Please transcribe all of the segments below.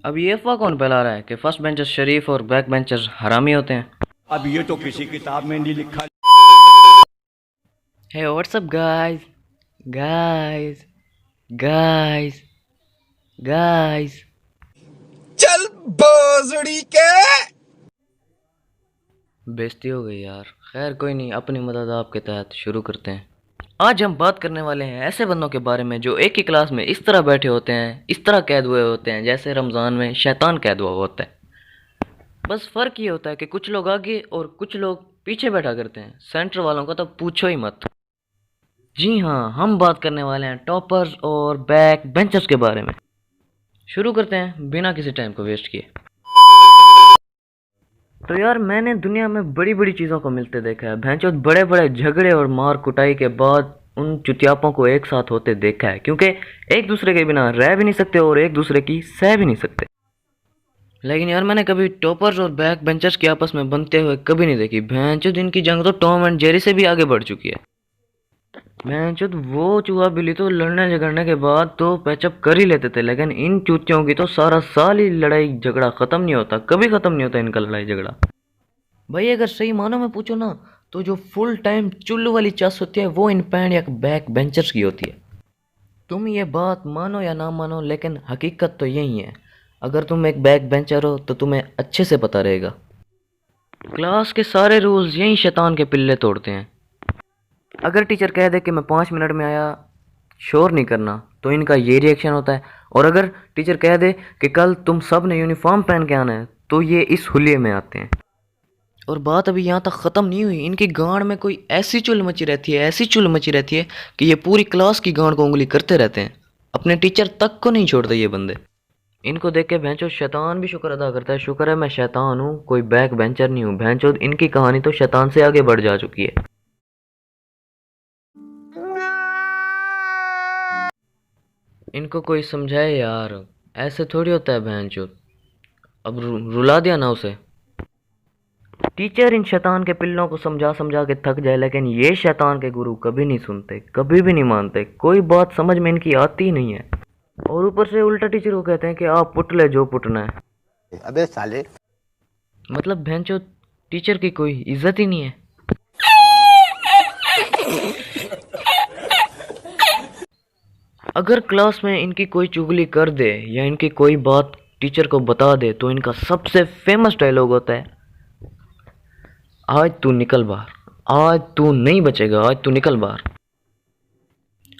अब ये अफवाह कौन फैला रहा है कि फर्स्ट बेंचर्स शरीफ और बैक बेंचर्स हरामी होते हैं? अब ये तो किसी किताब में नहीं लिखा। Hey what's up guys, guys, guys, guys. चल बोजड़ी के। बेइज्जती हो गई यार। खैर कोई नहीं, अपनी मदद आपके तहत शुरू करते हैं। आज हम बात करने वाले हैं ऐसे बंदों के बारे में जो एक ही क्लास में इस तरह बैठे होते हैं, इस तरह कैद हुए होते हैं जैसे रमज़ान में शैतान कैद हुआ होता है। बस फ़र्क ये होता है कि कुछ लोग आगे और कुछ लोग पीछे बैठा करते हैं। सेंटर वालों का तो पूछो ही मत। जी हाँ, हम बात करने वाले हैं टॉपर्स और बैक बेंचर्स के बारे में। शुरू करते हैं बिना किसी टाइम को वेस्ट किए। तो यार, मैंने दुनिया में बड़ी बड़ी चीज़ों को मिलते देखा है। भैंचोद बड़े बड़े झगड़े और मार कुटाई के बाद उन चुतियापों को एक साथ होते देखा है, क्योंकि एक दूसरे के बिना रह भी नहीं सकते और एक दूसरे की सह भी नहीं सकते। लेकिन यार, मैंने कभी टॉपर्स और बैक बेंचर्स के आपस में बनते हुए कभी नहीं देखी। भैंचोद इनकी जंग तो टॉम एंड जेरी से भी आगे बढ़ चुकी है। भैंचोद वो चूहा बिल्ली तो लड़ने झगड़ने के बाद तो पैचअप कर ही लेते थे, लेकिन इन चूतियों की तो सारा साल ही लड़ाई झगड़ा खत्म नहीं होता, कभी खत्म नहीं होता इनका लड़ाई झगड़ा। भाई अगर सही मानो में पूछो ना, तो जो फुल टाइम चुल्लू वाली चास होती है वो इन पैंड या बैक बेंचर्स की होती है। तुम ये बात मानो या ना मानो, लेकिन हकीकत तो यही है। अगर तुम एक बैक बेंचर हो तो तुम्हें अच्छे से पता रहेगा। क्लास के सारे रूल्स यही शैतान के पिल्ले तोड़ते हैं। अगर टीचर कह दे कि मैं 5 मिनट में आया, शोर नहीं करना, तो इनका ये रिएक्शन होता है। और अगर टीचर कह दे कि कल तुम सब ने यूनिफॉर्म पहन के आना है, तो ये इस हुलिये में आते हैं। और बात अभी यहाँ तक ख़त्म नहीं हुई। इनकी गांड में कोई ऐसी चुल मची रहती है, ऐसी चुल मची रहती है कि ये पूरी क्लास की गांड को उंगली करते रहते हैं। अपने टीचर तक को नहीं छोड़ते ये बंदे। इनको देख के भैंचोद शैतान भी शुक्र अदा करता है, शुक्र है मैं शैतान हूँ, कोई बैक बेंचर नहीं हूँ। भैंचोद इनकी कहानी तो शैतान से आगे बढ़ जा चुकी है। इनको कोई समझाए यार, ऐसे थोड़ी होता है भैंचोद। अब रुला दिया ना उसे। टीचर इन शैतान के पिल्लों को समझा समझा के थक जाए, लेकिन ये शैतान के गुरु कभी नहीं सुनते, कभी भी नहीं मानते। कोई बात समझ में इनकी आती ही नहीं है। और ऊपर से उल्टा टीचर को कहते हैं कि आप पुट ले जो पुटना है। अबे साले। मतलब भैंचो, टीचर की कोई इज्जत ही नहीं है। अगर क्लास में इनकी कोई चुगली कर दे या इनकी कोई बात टीचर को बता दे, तो इनका सबसे फेमस डायलॉग होता है, आज तू निकल बाहर, आज तू नहीं बचेगा, आज तू निकल बाहर।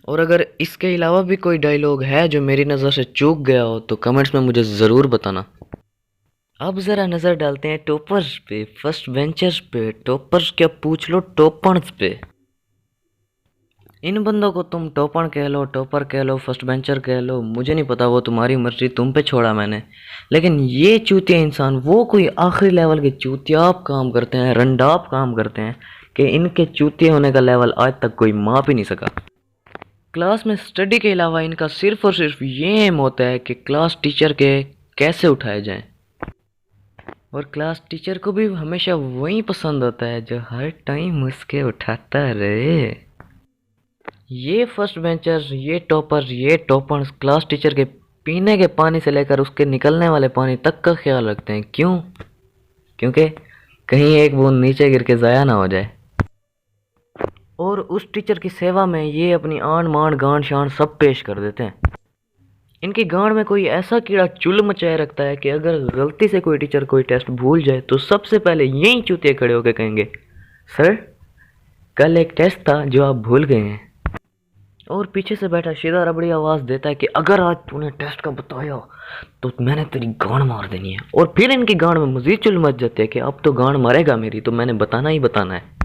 और अगर इसके अलावा भी कोई डायलॉग है जो मेरी नज़र से चूक गया हो, तो कमेंट्स में मुझे ज़रूर बताना। अब ज़रा नज़र डालते हैं टॉपर्स पे, फर्स्ट बेंचर्स पे। टॉपर्स क्या पूछ लो टॉपर्स पे। इन बंदों को तुम टॉपर कह लो, टॉपर कह लो, फर्स्ट बेंचर कह लो, मुझे नहीं पता, वो तुम्हारी मर्जी, तुम पे छोड़ा मैंने। लेकिन ये चूतिया इंसान वो कोई आखिरी लेवल के चूतियाप काम करते हैं, रंडाप काम करते हैं, कि इनके चूतिया होने का लेवल आज तक कोई माप ही नहीं सका। क्लास में स्टडी के अलावा इनका सिर्फ और सिर्फ ये एम होता है कि क्लास टीचर के कैसे उठाए जाएं। और क्लास टीचर को भी हमेशा वही पसंद होता है जो हर टाइम उसके उठाता रहे। ये फर्स्ट बेंचर्स, ये टॉपर्स, ये टॉपर्स क्लास टीचर के पीने के पानी से लेकर उसके निकलने वाले पानी तक का ख्याल रखते हैं। क्यों? क्योंकि कहीं एक बूंद नीचे गिर के ज़ाया ना हो जाए। और उस टीचर की सेवा में ये अपनी आन मान गांड शान सब पेश कर देते हैं। इनकी गांड में कोई ऐसा कीड़ा चुल मचाए रखता है कि अगर गलती से कोई टीचर कोई टेस्ट भूल जाए, तो सबसे पहले यही चूतिए खड़े होकर कहेंगे, सर कल एक टेस्ट था जो आप भूल गए हैं। और पीछे से बैठा शीरा रबड़ी आवाज़ देता है कि अगर आज तूने टेस्ट का बताया तो मैंने तेरी गांड मार देनी है। और फिर इनकी गांड में मजीद चुल मच जाती है कि अब तो गांड मारेगा मेरी, तो मैंने बताना ही बताना है।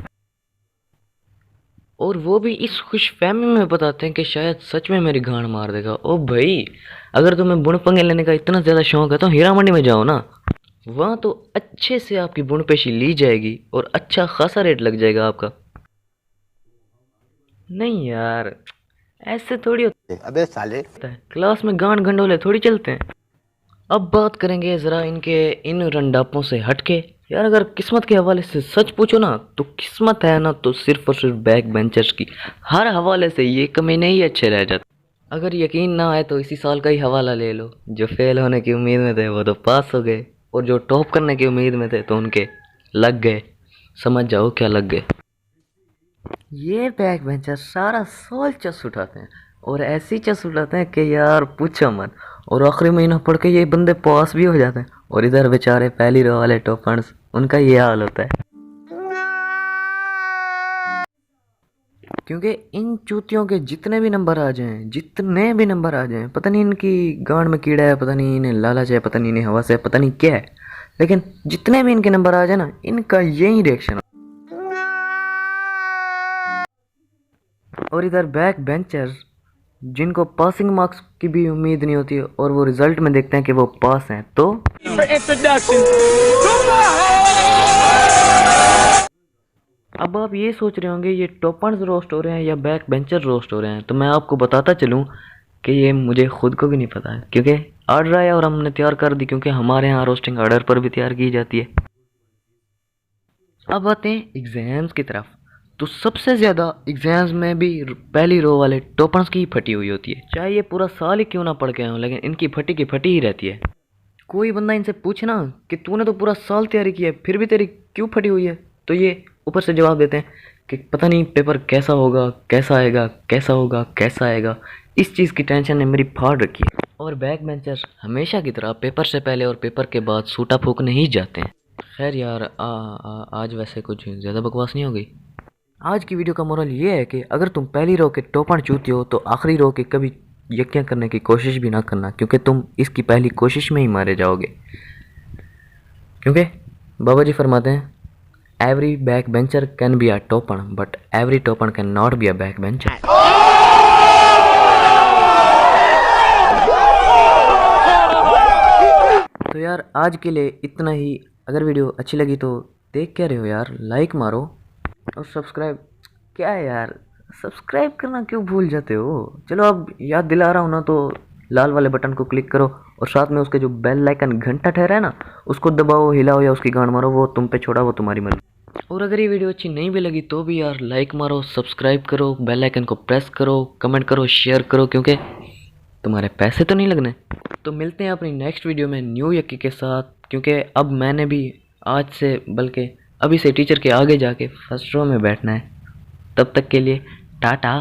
और वो भी इस खुशफहमी में बताते हैं कि शायद सच में मेरी गांड मार देगा। ओ भाई, अगर तुम्हें बुण पंगे लेने का इतना ज़्यादा शौक है तो हीरा मंडी में जाओ ना, वहाँ तो अच्छे से आपकी बुण पेशी ली जाएगी और अच्छा खासा रेट लग जाएगा आपका। नहीं यार, ऐसे थोड़ी होता अबे साले। है, क्लास में गांड गंडोले थोड़ी चलते हैं। अब बात करेंगे ज़रा इनके इन रंडापों से हटके। यार अगर किस्मत के हवाले से सच पूछो ना, तो किस्मत है ना तो सिर्फ और सिर्फ बैक बेंचर्स की। हर हवाले से ये कमीने ही अच्छे रह जाते। अगर यकीन ना आए तो इसी साल का ही हवाला ले लो। जो फेल होने की उम्मीद में थे वो तो पास हो गए, और जो टॉप करने की उम्मीद में थे तो उनके लग गए। समझ जाओ क्या लग गए। ये बैक बेंचर सारा साल चस उठाते हैं, और ऐसी चस उठाते हैं कि यार पूछो मत। और आखिरी महीना पढ़ के ये बंदे पास भी हो जाते हैं, और इधर बेचारे पहली रो वाले टॉपर्स, उनका ये हाल होता है। क्योंकि इन चूतियों के जितने भी नंबर आ जाएं, जितने भी नंबर आ जाएं, पता नहीं इनकी गांड में कीड़ा है, पता नहीं इन्हें लालच है, पता नहीं इन्हें हवस है, पता नहीं क्या है, लेकिन जितने भी इनके नंबर आ जाए ना, इनका यही रिएक्शन। और इधर बैक बेंचर्स जिनको पासिंग मार्क्स की भी उम्मीद नहीं होती, और वो रिजल्ट में देखते हैं कि वो पास हैं, तो अब आप ये सोच रहे होंगे ये टॉपर्स रोस्ट हो रहे हैं या बैक बेंचर रोस्ट हो रहे हैं। तो मैं आपको बताता चलूँ कि ये मुझे खुद को भी नहीं पता है, क्योंकि ऑर्डर आया और हमने तैयार कर दी, क्योंकि हमारे यहाँ रोस्टिंग ऑर्डर पर भी तैयार की जाती है। अब आते हैं एग्जाम्स की तरफ। तो सबसे ज़्यादा एग्जाम्स में भी पहली रो वाले टॉपर्स की ही फटी हुई होती है, चाहे ये पूरा साल ही क्यों ना पढ़ के आए हों, लेकिन इनकी फटी की फटी ही रहती है। कोई बंदा इनसे पूछे ना कि तूने तो पूरा साल तैयारी की है, फिर भी तेरी क्यों फटी हुई है, तो ये ऊपर से जवाब देते हैं कि पता नहीं पेपर कैसा होगा, कैसा आएगा, कैसा होगा, कैसा आएगा। इस चीज़ की टेंशन ने मेरी फाड़ रखी है। और बैक बेंचर हमेशा की तरह पेपर से पहले और पेपर के बाद सूटा फूकने ही जाते हैं। खैर यार, आज वैसे कुछ ज़्यादा बकवास नहीं हो गई। आज की वीडियो का मोरल ये है कि अगर तुम पहली रो के टोपण चूते हो तो आखिरी रो के कभी यकीन करने की कोशिश भी ना करना, क्योंकि तुम इसकी पहली कोशिश में ही मारे जाओगे। क्योंकि बाबा जी फरमाते हैं, every backbencher can be a topper, but every topper can not be a backbencher. तो यार आज के लिए इतना ही। अगर वीडियो अच्छी लगी तो देख क्या रहे हो यार, लाइक मारो और सब्सक्राइब। क्या है यार, सब्सक्राइब करना क्यों भूल जाते हो। चलो अब याद दिला रहा हूँ ना, तो लाल वाले बटन को क्लिक करो और साथ में उसके जो बेल आइकन घंटा ठहरा है ना, उसको दबाओ, हिलाओ या उसकी गांड मारो, वो तुम पे छोड़ा, वो तुम्हारी मर्जी। और अगर ये वीडियो अच्छी नहीं भी लगी तो भी यार लाइक मारो, सब्सक्राइब करो, बेल आइकन को प्रेस करो, कमेंट करो, शेयर करो, क्योंकि तुम्हारे पैसे तो नहीं लगने। तो मिलते हैं अपनी नेक्स्ट वीडियो में न्यू यकी के साथ, क्योंकि अब मैंने भी आज से बल्कि अभी से टीचर के आगे जाके फर्स्ट रो में बैठना है। तब तक के लिए टाटा।